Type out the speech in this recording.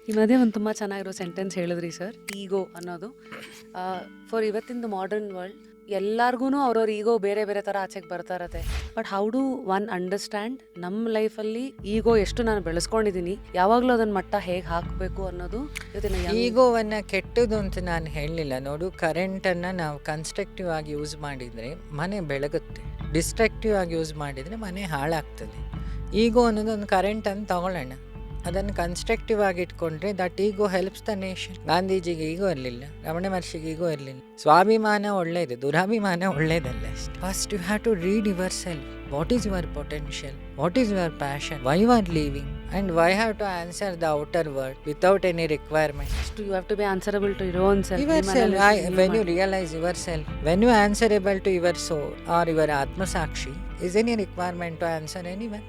ಈ ಮಧ್ಯೆ ಒಂದು ತುಂಬ ಚೆನ್ನಾಗಿರೋ ಸೆಂಟೆನ್ಸ್ ಹೇಳಿದ್ರಿ ಸರ್, ಈಗೋ ಅನ್ನೋದು. ಫಾರ್ ಇವತ್ತಿಂದು ಮಾಡರ್ನ್ ವರ್ಲ್ಡ್ ಎಲ್ಲಾರ್ಗು ಅವ್ರವ್ರ ಈಗೋ ಬೇರೆ ಬೇರೆ ಥರ ಆಚೆಗೆ ಬರ್ತಾ ಇರತ್ತೆ. But how do one understand ನಮ್ಮ ಲೈಫಲ್ಲಿ ಈಗೋ ಎಷ್ಟು ನಾನು ಬೆಳೆಸ್ಕೊಂಡಿದ್ದೀನಿ, ಯಾವಾಗಲೂ ಅದನ್ನ ಮಟ್ಟ ಹೇಗೆ ಹಾಕಬೇಕು ಅನ್ನೋದು ಇವತ್ತಿನ ಈಗೋವನ್ನು ಕೆಟ್ಟದು ಅಂತ ನಾನು ಹೇಳಲಿಲ್ಲ. ನೋಡು, ಕರೆಂಟನ್ನು ನಾವು ಕನ್ಸ್ಟ್ರಕ್ಟಿವ್ ಆಗಿ ಯೂಸ್ ಮಾಡಿದರೆ ಮನೆ ಬೆಳಗುತ್ತೆ, ಡಿಸ್ಟ್ರಕ್ಟಿವ್ ಆಗಿ ಯೂಸ್ ಮಾಡಿದರೆ ಮನೆ ಹಾಳಾಗ್ತದೆ. ಈಗೋ ಅನ್ನೋದು ಒಂದು ಕರೆಂಟ್ ಅಂತ ತಗೊಳ್ಳೋಣ, ಅದನ್ನು ಕನ್ಸ್ಟ್ರಕ್ಟಿವ್ ಆಗಿ ಇಟ್ಕೊಂಡ್ರೆ that ego helps the nation. ಗಾಂಧೀಜಿಗೆ ಈಗೋ ಇರಲಿಲ್ಲ, ರಮಣ ಮಹರ್ಷಿಗೆ ಈಗೋ ಇರಲಿಲ್ಲ. ಸ್ವಾಭಿಮಾನ ಒಳ್ಳೇದು, ದುರಾಭಿಮಾನ ಒಳ್ಳೇದಲ್ಲ. First you have to read yourself. What is your potential, what is your passion, why you are living, and why have to answer the outer world without any requirement. You have to be answerable to your own self. When you realize yourself, when you are answerable to your soul or your Atma Sakshi, is any requirement to answer anyone?